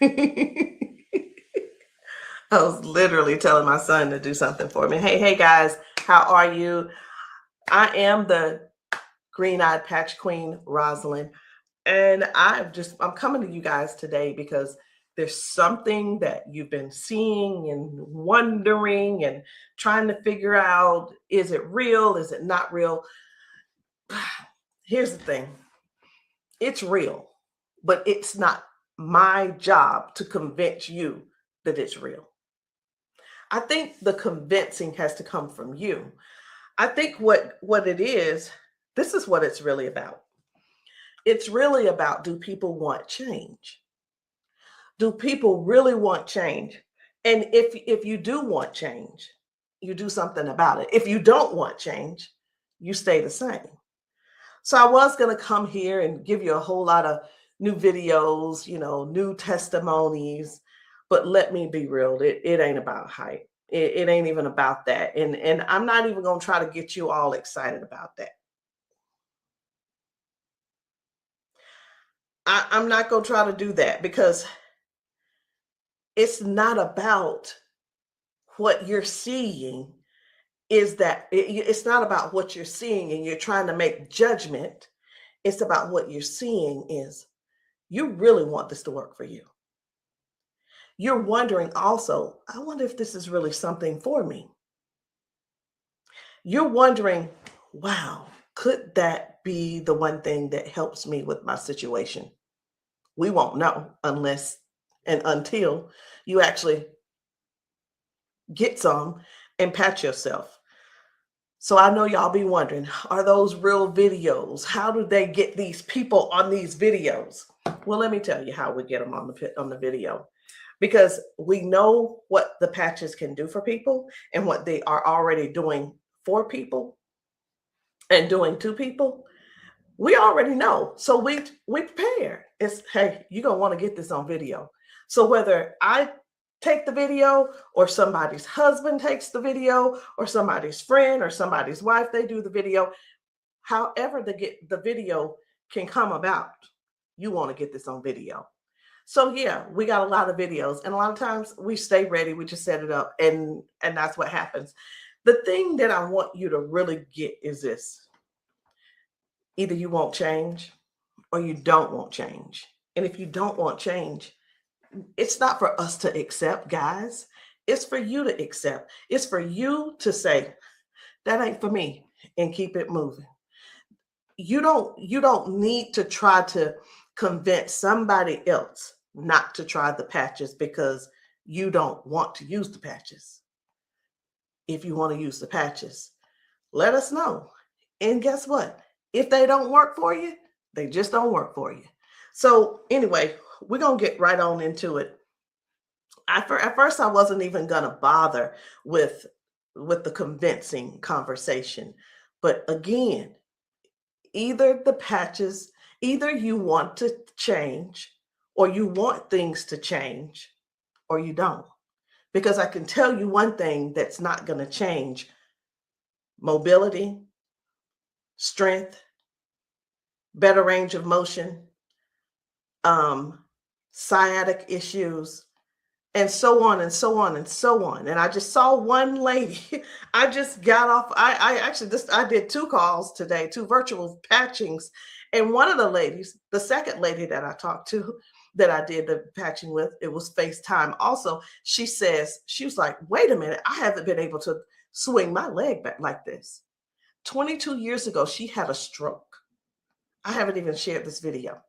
I was literally telling my son to do something for me. Hey guys, how are you? I am the green-eyed patch queen, Rosalind, and I'm coming to you guys today because there's something that you've been seeing and wondering and trying to figure out, is it real? Is it not real? Here's the thing. It's real, but it's not my job to convince you that it's real. I think the convincing has to come from you. I think what it is, this is what it's really about. It's really about, do people want change? Do people really want change? And if you do want change, you do something about it. If you don't want change, you stay the same. So I was going to come here and give you a whole lot of new videos, new testimonies, but let me be real, it ain't about hype. It ain't even about that. And I'm not even going to try to get you all excited about that. I'm not going to try to do that because it's not about what you're seeing. It's not about what you're seeing and you're trying to make judgment. It's about what you're seeing is you really want this to work for you. You're wondering also, I wonder if this is really something for me. You're wondering, wow, could that be the one thing that helps me with my situation? We won't know unless and until you actually get some and patch yourself. So I know y'all be wondering, are those real videos? How do they get these people on these videos? Well, let me tell you how we get them on the video. Because we know what the patches can do for people and what they are already doing for people and doing to people. We already know. So we prepare. It's, hey, you're going to want to get this on video. So whether I take the video or somebody's husband takes the video or somebody's friend or somebody's wife, they do the video, however the video can come about, you want to get this on video. So yeah, we got a lot of videos, and a lot of times we stay ready. We just set it up, and that's what happens. The thing that I want you to really get is this: either you won't change, or you don't want change. And if you don't want change, it's not for us to accept, guys. It's for you to accept. It's for you to say, that ain't for me, and keep it moving. You don't need to try to convince somebody else not to try the patches because you don't want to use the patches. If you want to use the patches, let us know. And guess what? If they don't work for you, they just don't work for you. So anyway, we're going to get right on into it. At first, I wasn't even going to bother with the convincing conversation. But again, either the patches, either you want to change or you want things to change or you don't. Because I can tell you one thing that's not going to change: mobility, strength, better range of motion, sciatic issues, and so on and so on and so on. And I just saw one lady. I just got off. I did 2 calls today, 2 virtual patchings. And one of the ladies, the second lady that I talked to, that I did the patching with, it was FaceTime also. She was like, wait a minute, I haven't been able to swing my leg back like this. 22 years ago, she had a stroke. I haven't even shared this video.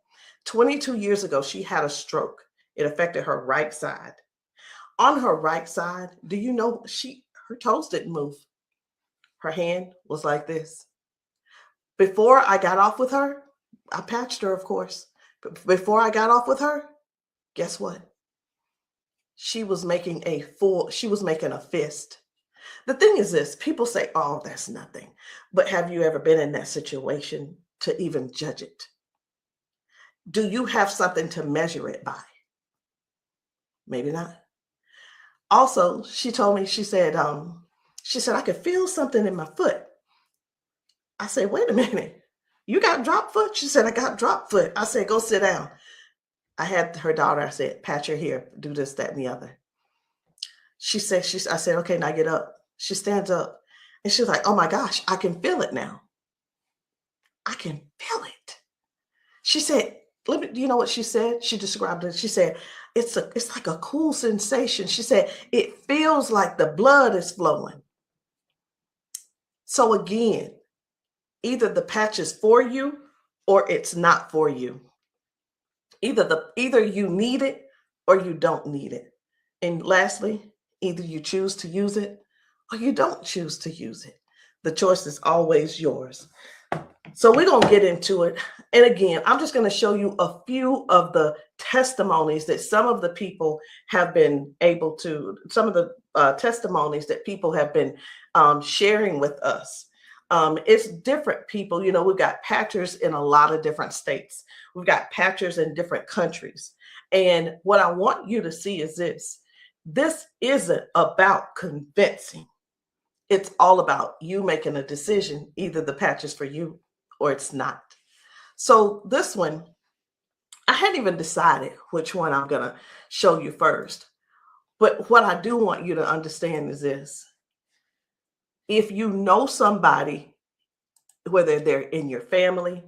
22 years ago, she had a stroke. It affected her right side. On her right side, do you know her toes didn't move? Her hand was like this. Before I got off with her, I patched her, of course. But before I got off with her, guess what? She was making a fist. The thing is this: people say, oh, that's nothing. But have you ever been in that situation to even judge it? Do you have something to measure it by? Maybe not. Also, she told me, she said, I could feel something in my foot. I said, wait a minute, you got drop foot? She said, I got drop foot. I said, go sit down. I had her daughter, I said, pat your hair, do this, that, and the other. I said, okay, now get up. She stands up and she's like, oh my gosh, I can feel it now. I can feel it. She said, let me, you know what she said? She described it. She said, it's like a cool sensation. She said, it feels like the blood is flowing. So again, either the patch is for you or it's not for you. Either you need it or you don't need it. And lastly, either you choose to use it or you don't choose to use it. The choice is always yours. So we're going to get into it. And again, I'm just going to show you a few of the testimonies that some of the people have been able to, some of the testimonies that people have been sharing with us. It's different people. You know, we've got patchers in a lot of different states. We've got patchers in different countries. And what I want you to see is this. This isn't about convincing. It's all about you making a decision. Either the patch is for you or it's not. So this one, I hadn't even decided which one I'm going to show you first. But what I do want you to understand is this. If you know somebody, whether they're in your family,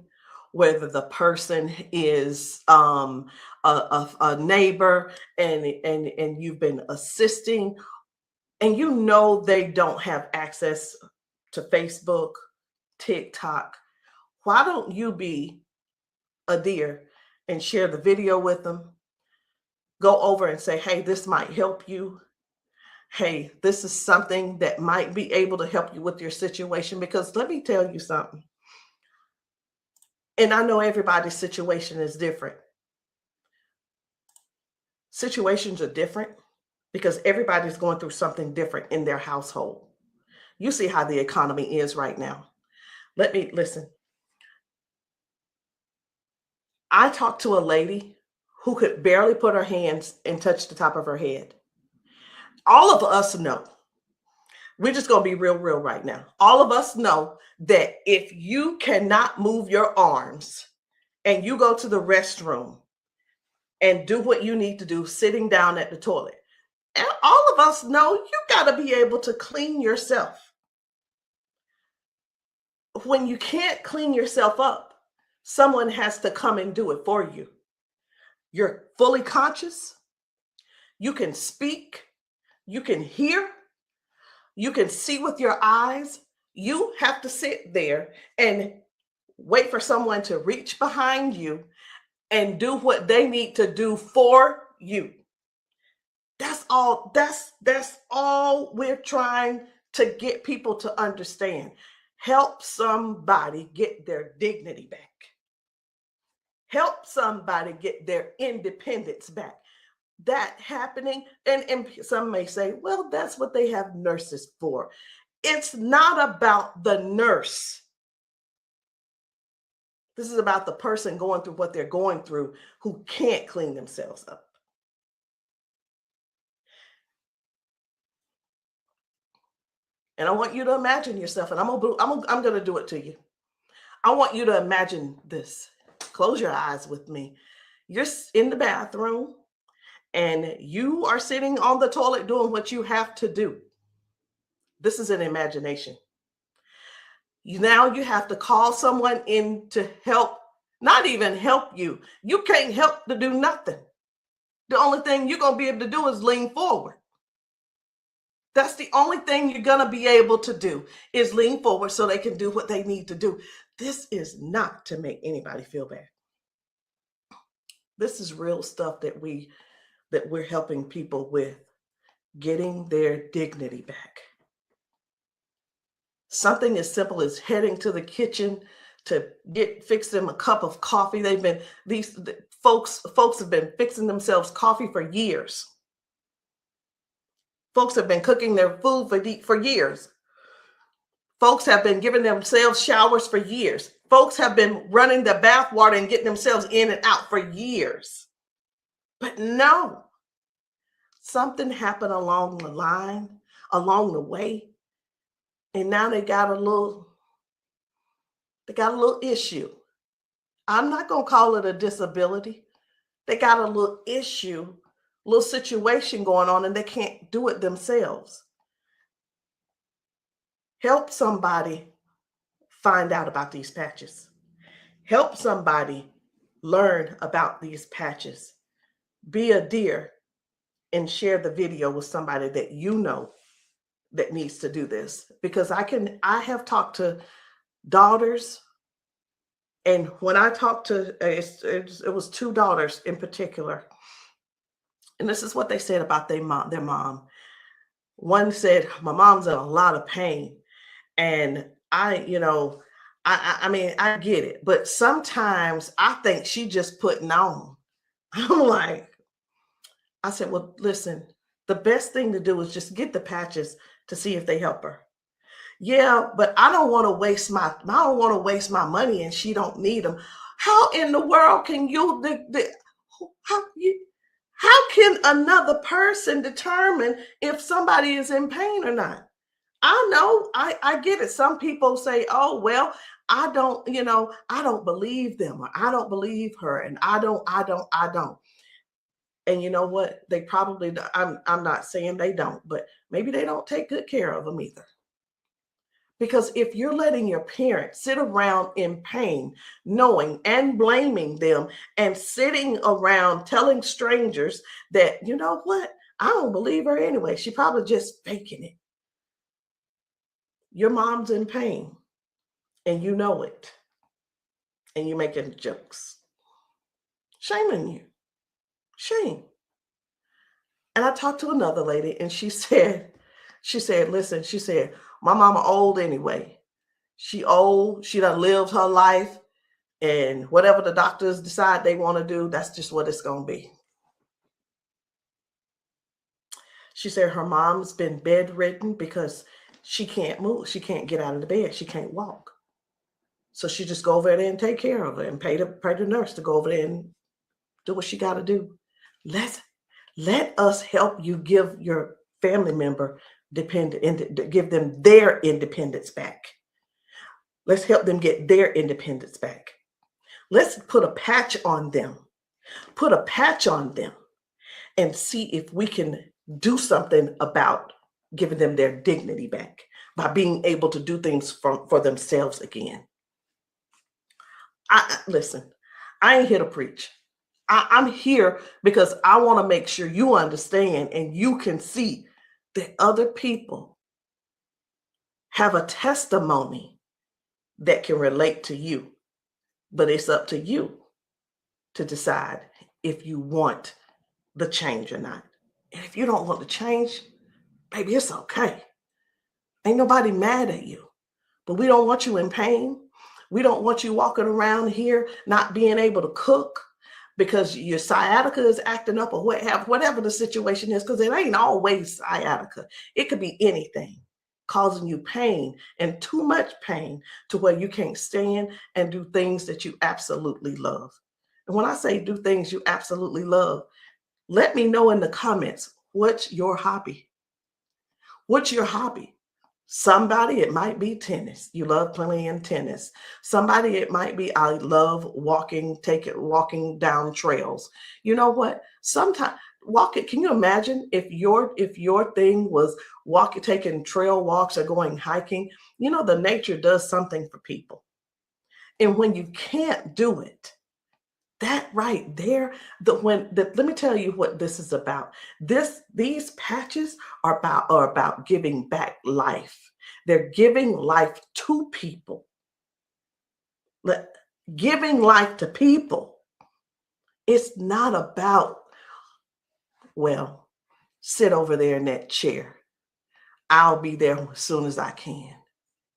whether the person is a neighbor and you've been assisting, and you know they don't have access to Facebook, TikTok, why don't you be a dear and share the video with them? Go over and say, hey, this might help you. Hey, this is something that might be able to help you with your situation. Because let me tell you something. And I know everybody's situation is different. Situations are different because everybody's going through something different in their household. You see how the economy is right now. Let me listen. I talked to a lady who could barely put her hands and touch the top of her head. All of us know, we're just going to be real right now. All of us know that if you cannot move your arms and you go to the restroom and do what you need to do sitting down at the toilet, and all of us know you got to be able to clean yourself. When you can't clean yourself up, someone has to come and do it for you. You're fully conscious. You can speak. You can hear. You can see with your eyes. You have to sit there and wait for someone to reach behind you and do what they need to do for you. That's all. That's all we're trying to get people to understand. Help somebody get their dignity back. Help somebody get their independence back. That happening, and some may say, well, that's what they have nurses for. It's not about the nurse. This is about the person going through what they're going through who can't clean themselves up. And I want you to imagine yourself, and I'm going to do it to you. I want you to imagine this. Close your eyes with me. You're in the bathroom and you are sitting on the toilet doing what you have to do. This is an imagination. Now you have to call someone in to help, not even help you. You can't help to do nothing. The only thing you're going to be able to do is lean forward. That's the only thing you're going to be able to do is lean forward so they can do what they need to do. This is not to make anybody feel bad. This is real stuff that we're helping people with, getting their dignity back. Something as simple as heading to the kitchen to fix them a cup of coffee. These folks have been fixing themselves coffee for years. Folks have been cooking their food for years. Folks have been giving themselves showers for years. Folks have been running the bath water and getting themselves in and out for years. But no, something happened along the line, along the way, and now they got a little issue. I'm not going to call it a disability They got a little issue, little situation going on, and they can't do it themselves. Help somebody find out about these patches. Help somebody learn about these patches. Be a dear and share the video with somebody that you know that needs to do this. Because I have talked to daughters, and when I talked to, it was two daughters in particular, and this is what they said about their mom. One said, my mom's in a lot of pain. And I mean, I get it, but sometimes I think she just putting on. I'm like, I said, well, listen, the best thing to do is just get the patches to see if they help her. Yeah, but I don't want to waste my money and she don't need them. How in the world can how can another person determine if somebody is in pain or not? I know, I get it. Some people say, oh, well, I don't believe them, or I don't believe her, and I don't. And you know what? They probably, I'm not saying they don't, but maybe they don't take good care of them either. Because if you're letting your parents sit around in pain, knowing and blaming them, and sitting around telling strangers that, you know what, I don't believe her anyway, she probably just faking it. Your mom's in pain and you know it, and you're making jokes. Shame on you. Shame. And I talked to another lady and she said, listen, she said, my mama old anyway. She old, she done lived her life, and whatever the doctors decide they want to do, that's just what it's going to be. She said her mom's been bedridden because she can't move. She can't get out of the bed. She can't walk. So she just go over there and take care of her and pay the nurse to go over there and do what she got to do. Let us help you give your family member give them their independence back. Let's help them get their independence back. Let's put a patch on them. Put a patch on them and see if we can do something about giving them their dignity back by being able to do things for themselves again. Listen, I ain't here to preach. I'm here because I want to make sure you understand and you can see that other people have a testimony that can relate to you. But it's up to you to decide if you want the change or not. And if you don't want the change, baby, it's okay. Ain't nobody mad at you. But we don't want you in pain. We don't want you walking around here not being able to cook because your sciatica is acting up, or whatever the situation is, because it ain't always sciatica. It could be anything causing you pain, and too much pain to where you can't stand and do things that you absolutely love. And when I say do things you absolutely love, let me know in the comments, what's your hobby? What's your hobby? Somebody, it might be tennis. You love playing tennis. Somebody, it might be, I love walking down trails. You know what? Sometimes walking, can you imagine if your thing was taking trail walks or going hiking? You know, the nature does something for people. And when you can't do it, that right there, let me tell you what this is about. These patches are about giving back life. They're giving life to people. Giving life to people. It's not about, well, sit over there in that chair. I'll be there as soon as I can.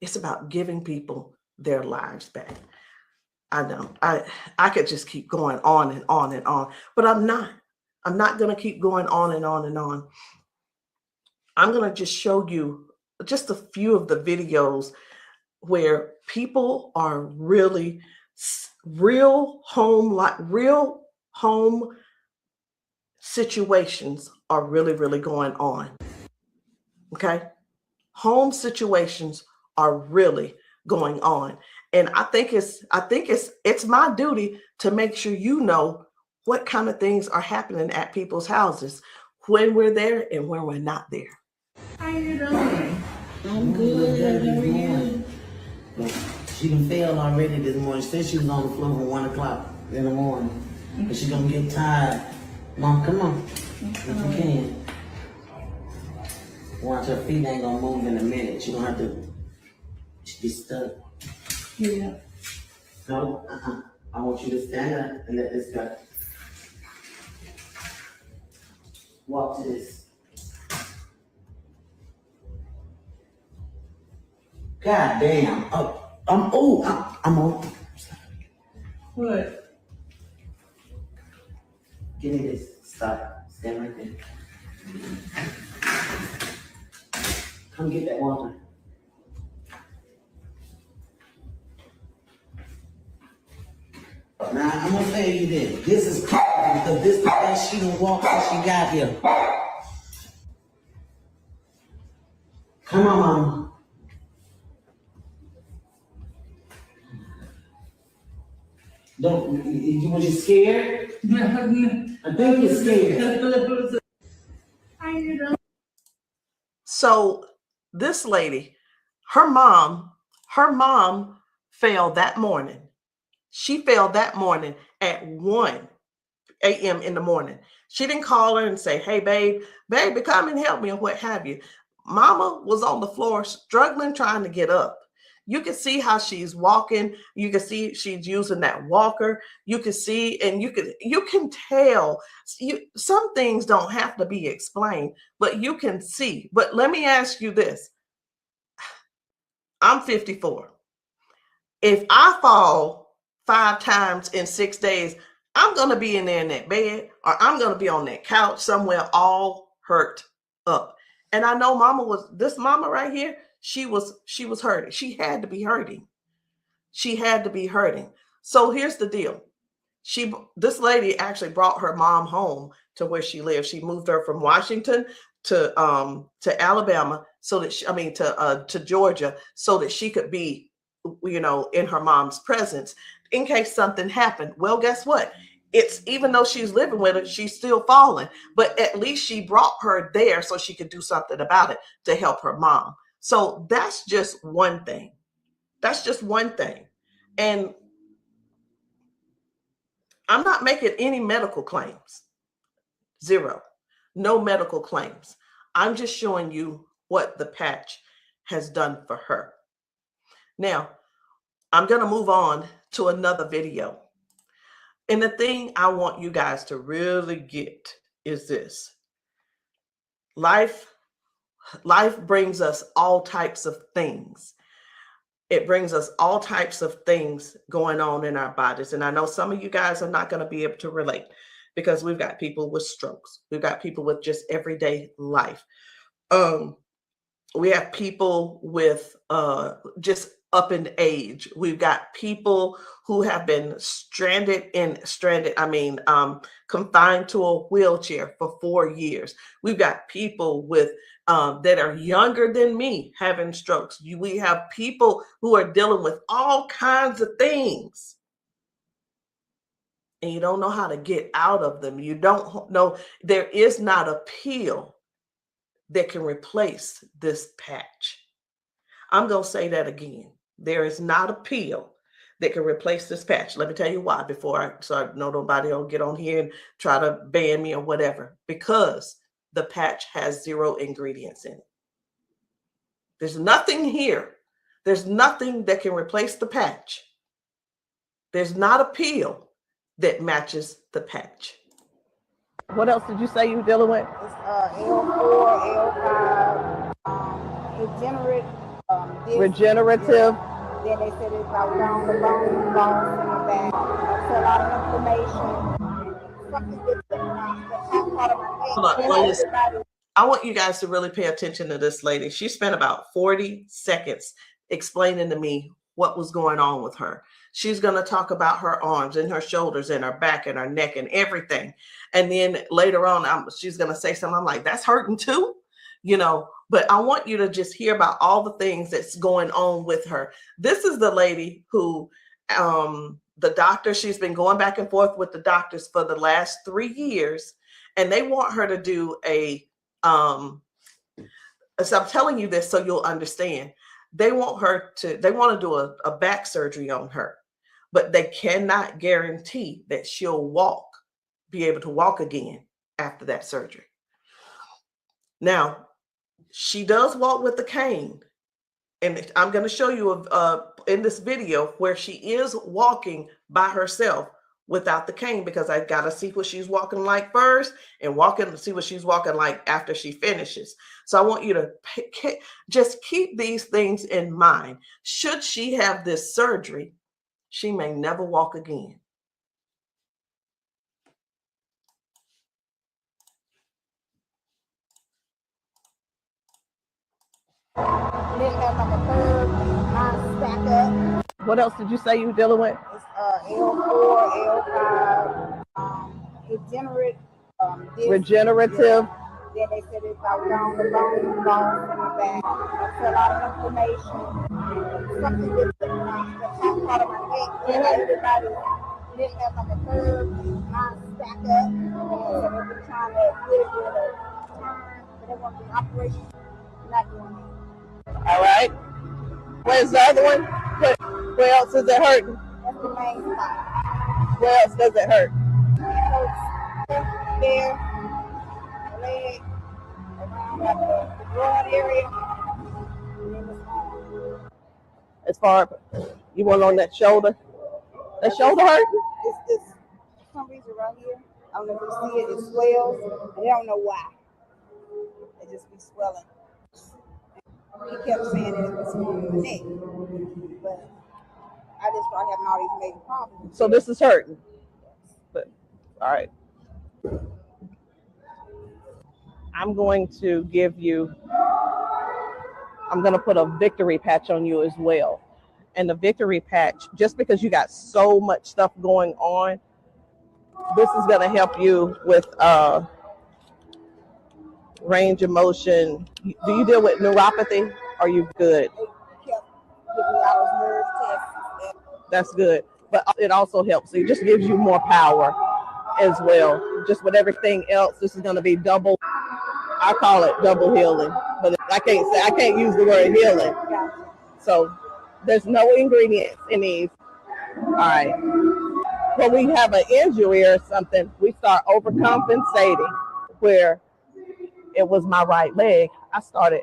It's about giving people their lives back. I know I could just keep going on and on and on, but I'm not going to keep going on and on and on. I'm going to just show you just a few of the videos where people are really real home situations are really going on. Okay. Home situations are really going on. And I think it's my duty to make sure you know what kind of things are happening at people's houses when we're there and when we're not there. How you doing? I'm good. How are you? She done failed already this morning. She said she was on the floor from 1 o'clock in the morning. But she gonna get tired. Mom, come on. If you can. Watch, her feet ain't gonna move in a minute. She gonna have to be stuck. Yeah. No, I want you to stand up and let this go. Walk to this. God damn. I'm on. What? Give me this. Stop. Stand right there. Come get that water. Now, I'm gonna tell you this. This is powerful because this is the best she done walked since she got here. Come on, Mama. Don't, was you scared? I think you're scared. How you doing? So this lady, her mom fell that morning. She fell that morning at 1 a.m. in the morning. She didn't call her and say, hey, baby, come and help me, or what have you. Mama was on the floor struggling, trying to get up. You can see how she's walking. You can see she's using that walker. You can see, and you can tell. Some things don't have to be explained, but you can see. But let me ask you this. I'm 54. If I fall 5 times in 6 days, I'm going to be in there in that bed, or I'm going to be on that couch somewhere all hurt up. And I know this mama right here, she was hurting. She had to be hurting. She had to be hurting. So here's the deal. This lady actually brought her mom home to where she lived. She moved her from Washington to Alabama to Georgia, so that she could be, in her mom's presence in case something happened. Well, guess what? It's, even though she's living with her, she's still falling, but at least she brought her there so she could do something about it to help her mom. So that's just one thing. That's just one thing. And I'm not making any medical claims. Zero. No medical claims. I'm just showing you what the patch has done for her. Now, I'm going to move on to another video. And the thing I want you guys to really get is this. Life brings us all types of things. It brings us all types of things going on in our bodies. And I know some of you guys are not going to be able to relate, because we've got people with strokes. We've got people with just everyday life. We have people with just up in age. We've got people who have been confined to a wheelchair for 4 years. We've got people with that are younger than me having strokes. We have people who are dealing with all kinds of things, and you don't know how to get out of them. You don't know. There is not a pill that can replace this patch. I'm going to say that again. There is not a pill that can replace this patch. Let me tell you why, so I know nobody will get on here and try to ban me or whatever. Because the patch has 0 ingredients in it. There's nothing here. There's nothing that can replace the patch. There's not a pill that matches the patch. What else did you say you were dealing with? It's L4, L5, regenerative. Yeah. Then they said it's about down the bone, bones in the back. That's a lot of inflammation. Something that's part of my head. I want you guys to really pay attention to this lady. She spent about 40 seconds explaining to me what was going on with her. She's going to talk about her arms and her shoulders and her back and her neck and everything. And then later on, she's going to say something. I'm like, that's hurting too, but I want you to just hear about all the things that's going on with her. This is the lady who the doctor, she's been going back and forth with the doctors for the last 3 years, and they want her to do a so I'm telling you this so you'll understand. They want to do a back surgery on her, but they cannot guarantee that she'll be able to walk again after that surgery. Now, she does walk with the cane, and I'm going to show you in this video where she is walking by herself without the cane, because I got to see what she's walking like first and see what she's walking like after she finishes. So I want you to just keep these things in mind. Should she have this surgery, she may never walk again. Then have like a curve, mine stack up. What else did you say you were dealing with? It's L4, L5, regenerative. Yeah. Then they said it's like down the bone in the back. That's a lot of inflammation. Something with the top part of my neck. And everybody didn't have like a curve, mine stack up. So they've been trying to get it with a turn, but they want the operation. Not doing it. All right. Where's the other one? Where else is it hurting? That's the main spot. Where else does it hurt? It hurts there, leg, around like the broad area, and then the arm. As far you want on that shoulder? That shoulder hurt? It's this, for some reason right here, I don't know if you see it, it swells, and I don't know why. It just be swelling. He kept saying that it was from the neck, but I just started having all these major problems. So this is hurting. But, all right. I'm going to put a victory patch on you as well. And the victory patch, just because you got so much stuff going on, this is going to help you with range of motion. Do you deal with neuropathy? Are you good? They kept giving me all those nerve tests. That's good. But it also helps. It just gives you more power as well. Just with everything else, this is going to be double. I call it double healing, but I can't use the word healing. So there's no ingredients in these. All right. When we have an injury or something, we start overcompensating. Where it was my right leg, I started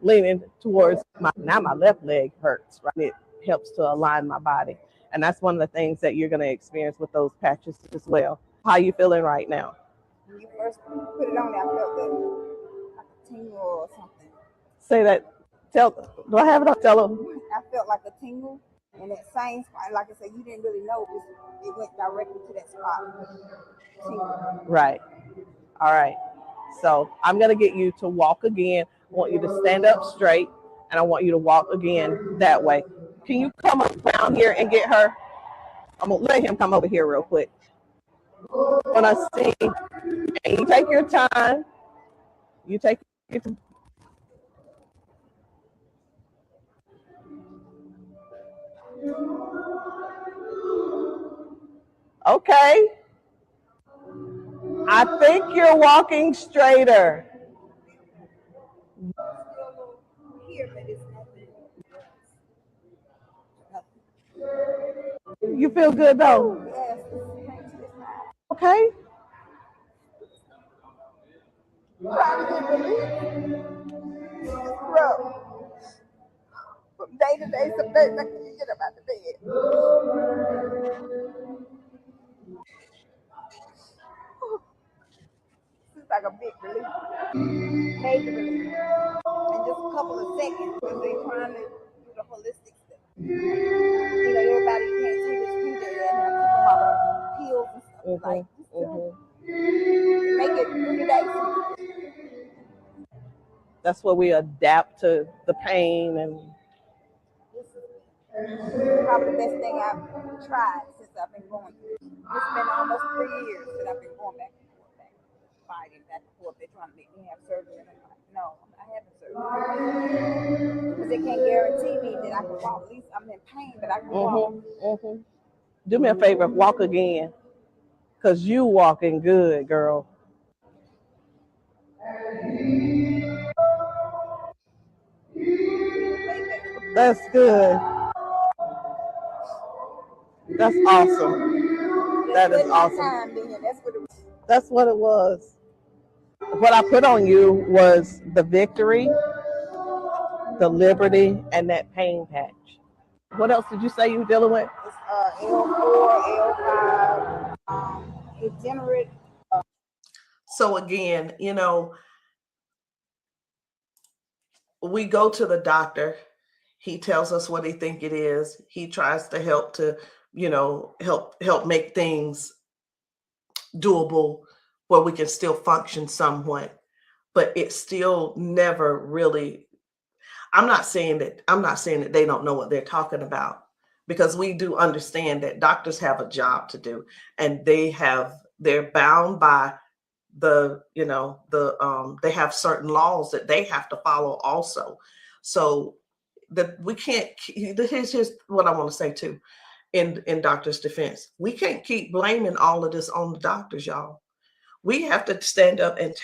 leaning towards my left leg hurts, right? It helps to align my body. And that's one of the things that you're going to experience with those patches as well. How are you feeling right now? When you first put it on there, I felt like a tingle or something. Say that. Do I have it up? Tell them. I felt like a tingle, and that same spot, like I said, you didn't really know it went directly to that spot. Tingle. Right. All right. So I'm going to get you to walk again. I want you to stand up straight, and I want you to walk again that way. Can you come around here and get her? I'm going to let him come over here real quick. When I sing, and you take your time. You take your time. Okay. I think you're walking straighter. You feel good though? Okay. From day to day, some days I can't get up out of bed. It's like a big relief, major relief, in just a couple of seconds because they're trying to do the holistic stuff. You know, everybody can't see this picture and have to come out of pills and stuff like make it 3 days. That's where we adapt to the pain, and this is probably the best thing I've tried since I've been going through. It's been almost 3 years that I've been going back and forth, fighting back and forth. They're trying to make me have surgery, and I'm like, no, I'm not having surgery because they can't guarantee me that I can walk. At least I'm in pain, but I can walk. Do me a favor, walk again, because you walking good, girl. That's good. That's awesome. That is awesome. That's what it was. What I put on you was the victory, the liberty, and that pain patch. What else did you say you were dealing with? It's L4, L5, degenerate. So again, we go to the doctor. He tells us what he think it is. He tries to help to, help make things doable where we can still function somewhat, but it's still never really. I'm not saying that they don't know what they're talking about, because we do understand that doctors have a job to do, and they're bound by they have certain laws that they have to follow also. So that we can't. Here's what I want to say too. In doctors' defense, we can't keep blaming all of this on the doctors, y'all. We have to stand up and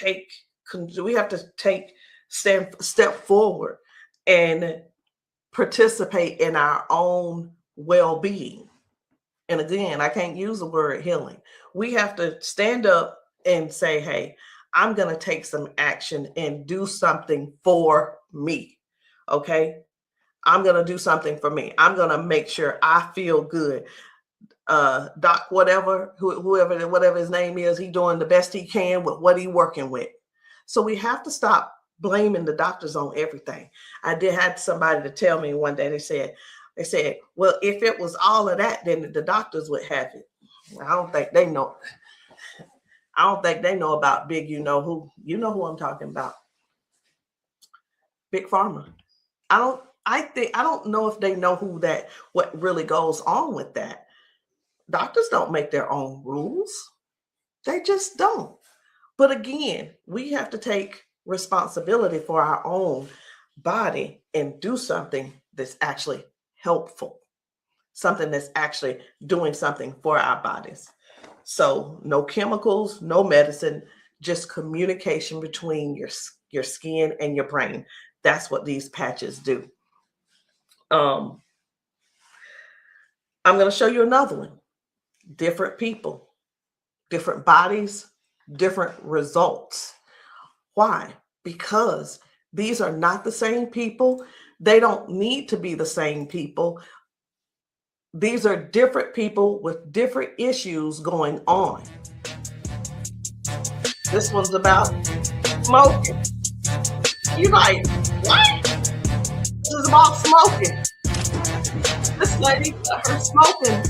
step forward and participate in our own well-being. And again, I can't use the word healing. We have to stand up and say, hey, I'm going to take some action and do something for me. Okay. I'm going to do something for me. I'm going to make sure I feel good. Doc, whatever his name is, he doing the best he can with what he working with. So we have to stop blaming the doctors on everything. I had somebody to tell me one day, they said, well, if it was all of that, then the doctors would have it. I don't think they know. I don't think they know about big, you know who I'm talking about. Big Pharma. I don't know if they know what really goes on with that. Doctors don't make their own rules. They just don't. But again, we have to take responsibility for our own body and do something that's actually helpful, something that's actually doing something for our bodies. So no chemicals, no medicine, just communication between your skin and your brain. That's what these patches do. I'm going to show you another one. Different people, different bodies, different results. Why? Because these are not the same people. They don't need to be the same people. These are different people with different issues going on. This one's about smoking. You're like, what? This is about smoking. This lady, her smoking.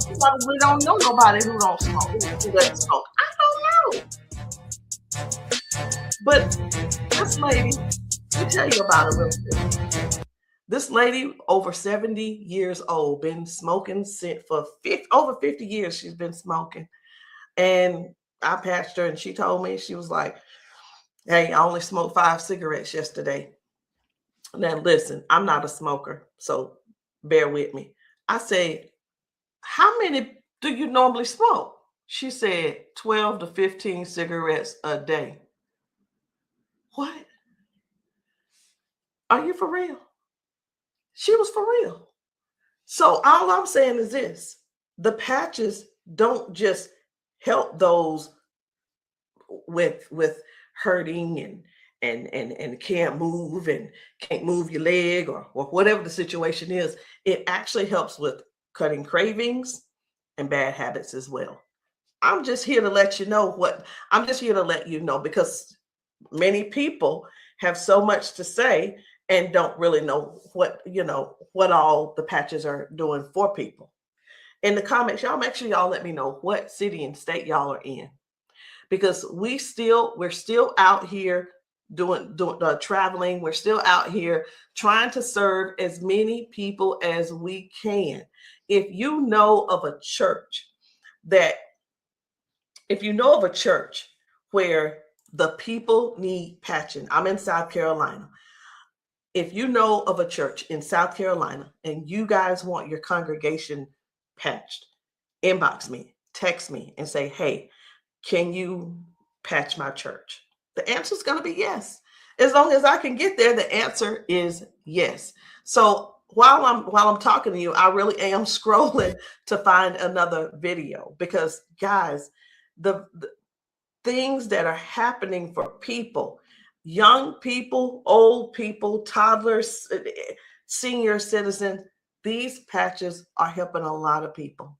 You probably don't know nobody who don't smoke, who doesn't smoke. I don't know. But this lady, let me tell you about her real quick. This lady, over 70 years old, been smoking for over 50 years. She's been smoking. And I patched her, and she told me, she was like, hey, I only smoked 5 cigarettes yesterday. Now, listen, I'm not a smoker, so bear with me. I said, how many do you normally smoke? She said 12 to 15 cigarettes a day. What? Are you for real? She was for real. So all I'm saying is this: the patches don't just help those with hurting and can't move and can't move your leg or whatever the situation is. It actually helps with cutting cravings and bad habits as well. I'm just here to let you know because many people have so much to say and don't really know what all the patches are doing for people. In the comments, y'all make sure y'all let me know what city and state y'all are in, because we're still out here doing traveling. We're still out here trying to serve as many people as we can. If you know of a church where the people need patching, I'm in South Carolina. if you know of a church in South Carolina and you guys want your congregation patched, inbox me, text me, and say, hey, can you patch my church? The answer is going to be yes. As long as I can get there, the answer is yes. So while I'm talking to you, I really am scrolling to find another video, because guys, the things that are happening for people, young people, old people, toddlers, senior citizens, these patches are helping a lot of people.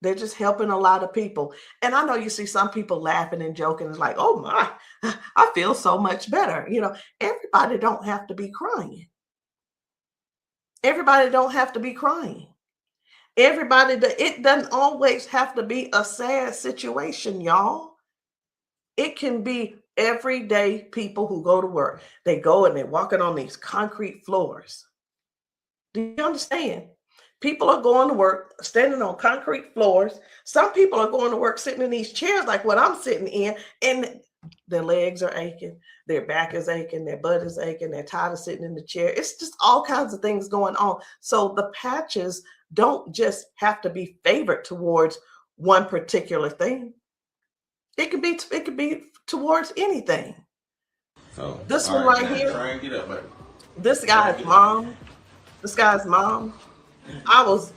They're just helping a lot of people. And I know you see some people laughing and joking. It's like, oh my, I feel so much better. You know, everybody don't have to be crying. Everybody don't have to be crying. It doesn't always have to be a sad situation, y'all. It can be everyday people who go to work. They go and they're walking on these concrete floors. Do you understand? People are going to work standing on concrete floors. Some people are going to work sitting in these chairs like what I'm sitting in, and their legs are aching, their back is aching, their butt is aching, they're tired of sitting in the chair. It's just all kinds of things going on. So the patches don't just have to be favored towards one particular thing. It could be towards anything. So this one right here, try and get up, baby. This guy's mom, I was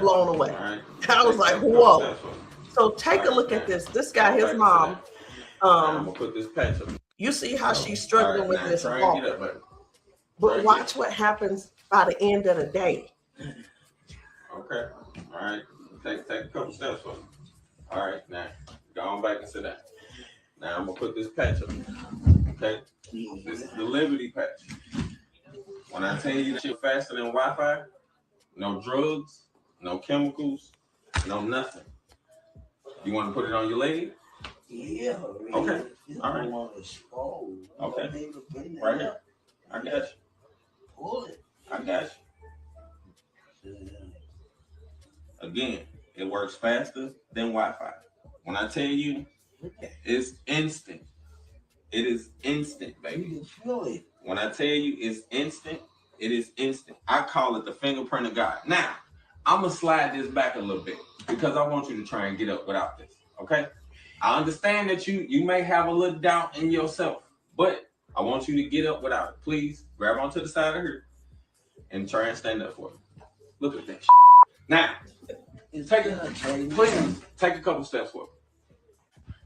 blown away. Right. I was like, whoa. So take a look at this. This guy, his mom, I'm gonna put this patch up. you see how she's struggling with this try walk. and get up, baby. But watch what happens by the end of the day. Okay. All right. Take a couple steps for me. All right. Now go on back and sit down. Now I'm gonna put this patch up. Okay. This is the Liberty patch. When I tell you that you're faster than Wi-Fi, no drugs, no chemicals, no nothing. You want to put it on your leg? Yeah. Okay. All right. Okay. Right here. I got you. Pull it. I got you. Again, it works faster than Wi-Fi. When I tell you, it's instant. It is instant, baby. You can feel it. When I tell you it's instant, it is instant. I call it the fingerprint of God. Now, I'm going to slide this back a little bit because I want you to try and get up without this, okay? I understand that you may have a little doubt in yourself, but I want you to get up without it. Please grab onto the side of her and try and stand up for me. Look at that shit. Now, take a couple steps forward.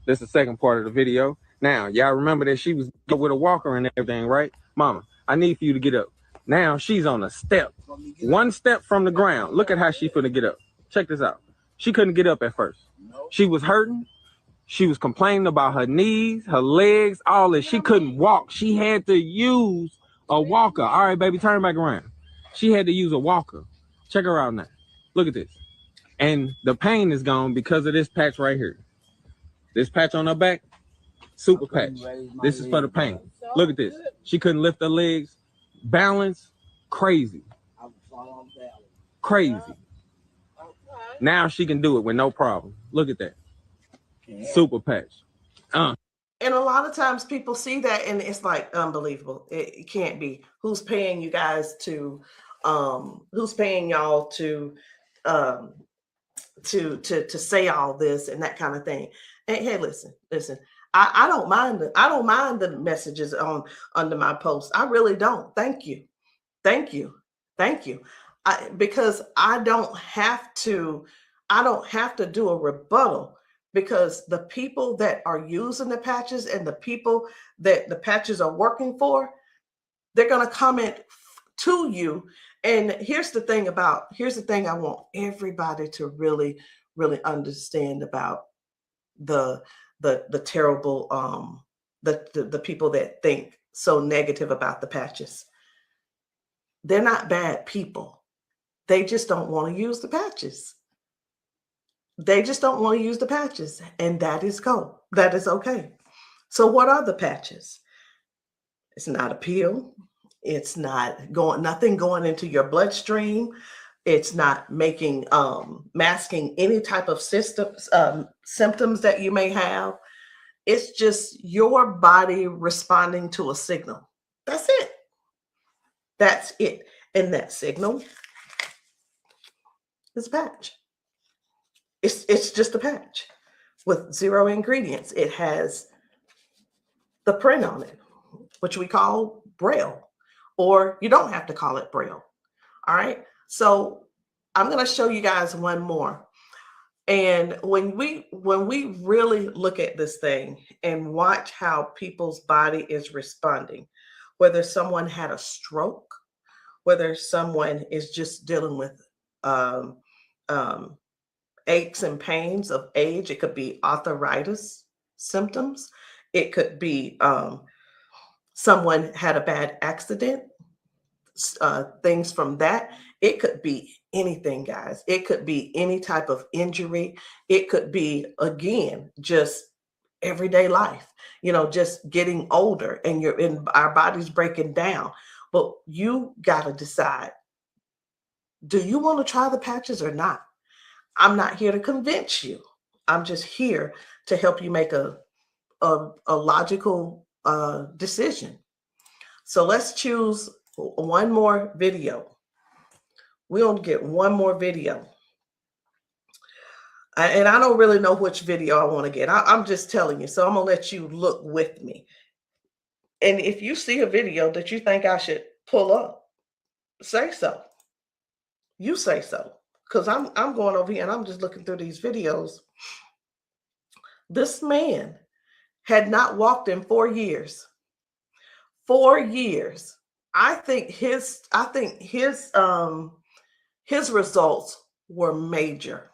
This is the second part of the video. Now, y'all remember that she was with a walker and everything, right? Mama, I need for you to get up. Now she's on a step. One step from the ground. Look at how she finna get up. Check this out. She couldn't get up at first. She was hurting. She was complaining about her knees, her legs, all this. She couldn't walk. She had to use a walker. All right, baby, turn back around. She had to use a walker. Check her out now. Look at this. And the pain is gone because of this patch right here. This patch on her back, super patch. This is for the pain. Look at this. She couldn't lift her legs. Balance, crazy. Crazy. Now she can do it with no problem. Look at that. Super patch. And a lot of times people see that and it's like unbelievable. It can't be. Who's paying you guys to who's paying y'all to say all this and that kind of thing. And hey, listen. I don't mind the messages under my post. I really don't. Thank you. Because I don't have to do a rebuttal, because the people that are using the patches and the people that the patches are working for, they're going to comment to you. And here's the thing I want everybody to really, really understand about the terrible, the people that think so negative about the patches. They're not bad people. They just don't want to use the patches. And that is cool. That is okay. So what are the patches? It's not a pill. It's not nothing going into your bloodstream. It's not masking any type of symptoms that you may have. It's just your body responding to a signal. That's it. That's it. And that signal is a patch. It's just a patch with 0 ingredients. It has the print on it, which we call Braille, or you don't have to call it Braille. All right. So I'm going to show you guys one more. And when we really look at this thing and watch how people's body is responding, whether someone had a stroke, whether someone is just dealing with aches and pains of age, it could be arthritis symptoms, it could be someone had a bad accident, things from that. It could be anything, guys. It could be any type of injury. It could be, again, just everyday life, just getting older and our body's breaking down. But you got to decide, do you want to try the patches or not? I'm not here to convince you. I'm just here to help you make a logical decision. So let's choose one more video. We're going to get one more video. And I don't really know which video I want to get. I'm just telling you. So I'm going to let you look with me. And if you see a video that you think I should pull up, say so. You say so. Because I'm going over here and I'm just looking through these videos. This man had not walked in 4 years. 4 years. I think his results were major.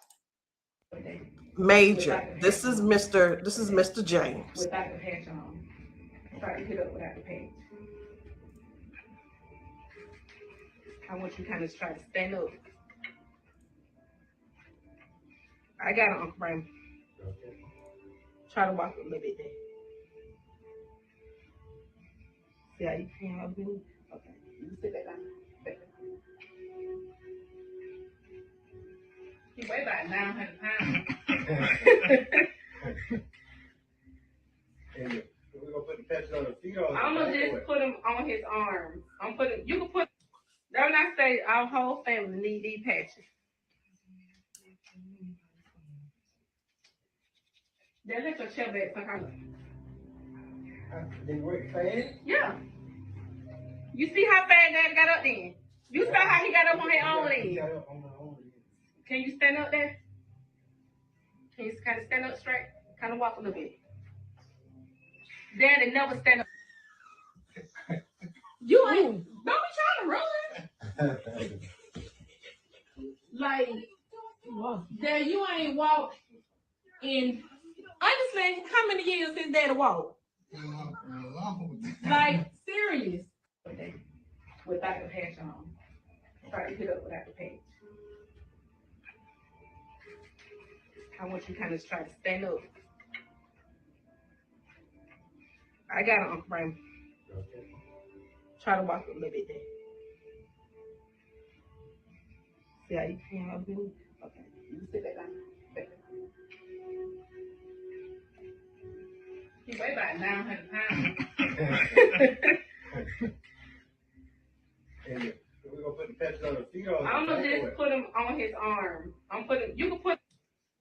Major. This is Mr. James. Without the patch on. Try to hit up without the patch. I want you to kind of try to stand up. I got it, Uncle Brian. Try to walk a little bit there. See how you can help me? Okay. You sit back down. He weigh about 900 pounds. We're gonna put the patch on the feet or I'm gonna just put him on his arms. You can put, don't I say our whole family need these patches. Then let your chair back for her. They work fast? Yeah. You see how fast Daddy got up then? You saw how he got up on his own leg. Can you stand up there? Can you kind of stand up straight? Kind of walk a little bit. Daddy never stand up. You ain't, don't be trying to run. Like, Dad, you ain't walked in, honestly, how many years since Daddy walked? Like, serious. Without the patch on. Try to hit up without the patch. I want you to kind of try to stand up. I got it, Uncle Brian. Try to walk a little bit there. See how you can help me? Okay. You sit back down. He weigh about 900 pounds. We're gonna put the patch on the feet or I'm gonna just put him on his arm. You can put,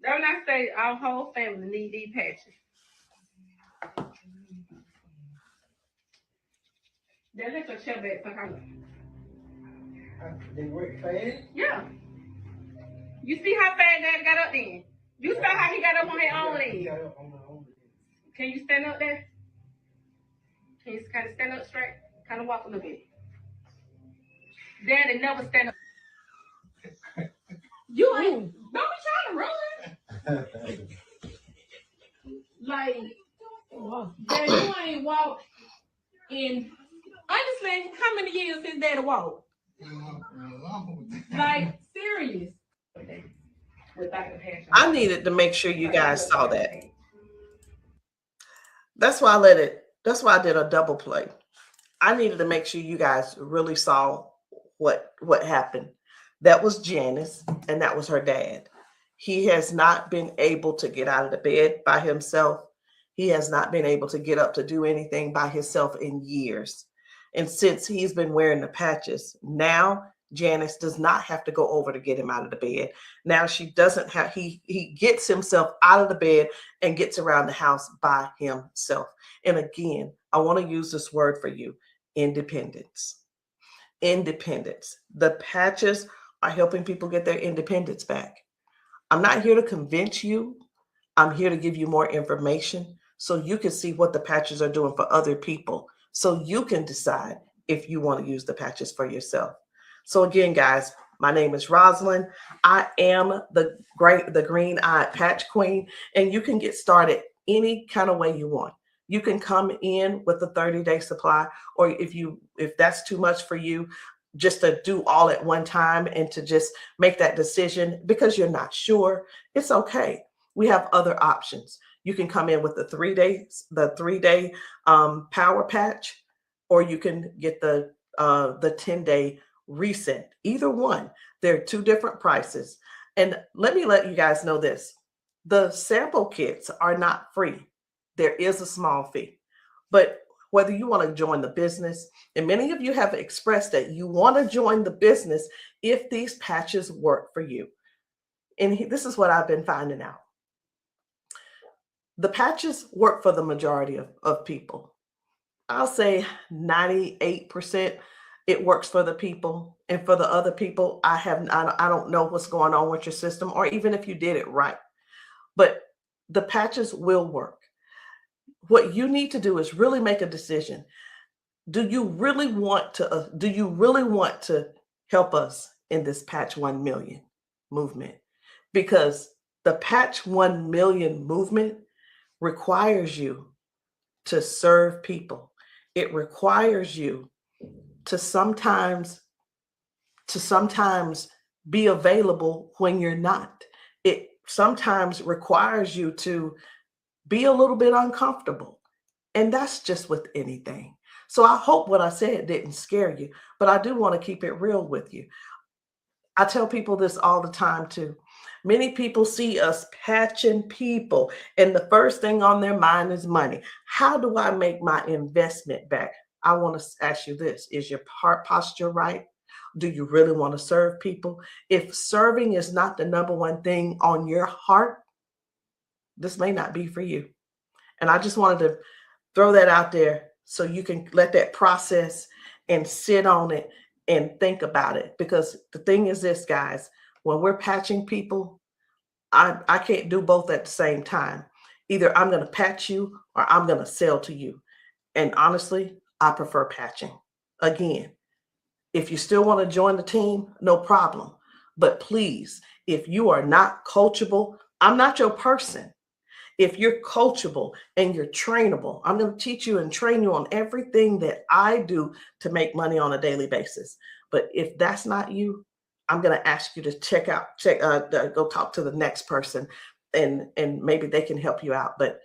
don't I say our whole family need these patches. Then let your chair back for her. They work fast? Yeah. You see how fast Daddy got up then? You saw how he got up on his own leg. Can you stand up there? Can you kind of stand up straight? Kind of walk a little bit. Daddy never stand up. You ain't, don't be trying to run. Like, Dad, you ain't walked in, honestly, how many years since Daddy walked? Like, serious. Without the patch on. I needed to make sure you guys saw that. That's why I did a double play. I needed to make sure you guys really saw what happened. That was Janice, and that was her dad. He has not been able to get out of the bed by himself. He has not been able to get up to do anything by himself in years. And since he's been wearing the patches, now Janice does not have to go over to get him out of the bed. Now she doesn't have, he gets himself out of the bed and gets around the house by himself. And again, I want to use this word for you, independence. Independence. The patches are helping people get their independence back. I'm not here to convince you. I'm here to give you more information so you can see what the patches are doing for other people, so you can decide if you want to use the patches for yourself. So again, guys, my name is Rosalind. I am the green-eyed patch queen, and you can get started any kind of way you want. You can come in with a 30-day supply, or if that's too much for you, just to do all at one time and to just make that decision because you're not sure, it's okay. We have other options. You can come in with the 3-day power patch, or you can get the 10-day reset. Either one. There are two different prices. And let me let you guys know this. The sample kits are not free. There is a small fee. But whether you want to join the business, and many of you have expressed that you want to join the business if these patches work for you. And this is what I've been finding out. The patches work for the majority of people. I'll say 98% it works for the people. And for the other people, I don't know what's going on with your system, or even if you did it right. But the patches will work. What you need to do is really make a decision. Do you really want to help us in this Patch 1 Million movement? Because the Patch 1 Million movement requires you to serve people. It requires you to sometimes be available when you're not. It sometimes requires you to be a little bit uncomfortable. And that's just with anything. So I hope what I said didn't scare you, but I do want to keep it real with you. I tell people this all the time too. Many people see us patching people, and the first thing on their mind is money. How do I make my investment back? I want to ask you this. Is your heart posture right? Do you really want to serve people? If serving is not the number one thing on your heart, this may not be for you. And I just wanted to throw that out there so you can let that process and sit on it and think about it. Because the thing is this, guys, when we're patching people, I can't do both at the same time. Either I'm going to patch you or I'm going to sell to you. And honestly, I prefer patching. Again, if you still want to join the team, no problem. But please, if you are not coachable, I'm not your person. If you're coachable and you're trainable, I'm going to teach you and train you on everything that I do to make money on a daily basis. But if that's not you, I'm going to ask you to go talk to the next person, and maybe they can help you out. But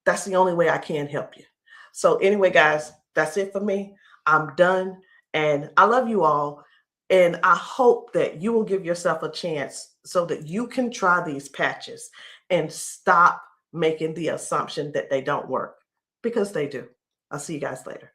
that's the only way I can help you. So anyway, guys, that's it for me. I'm done. And I love you all. And I hope that you will give yourself a chance so that you can try these patches and stop making the assumption that they don't work, because they do. I'll see you guys later.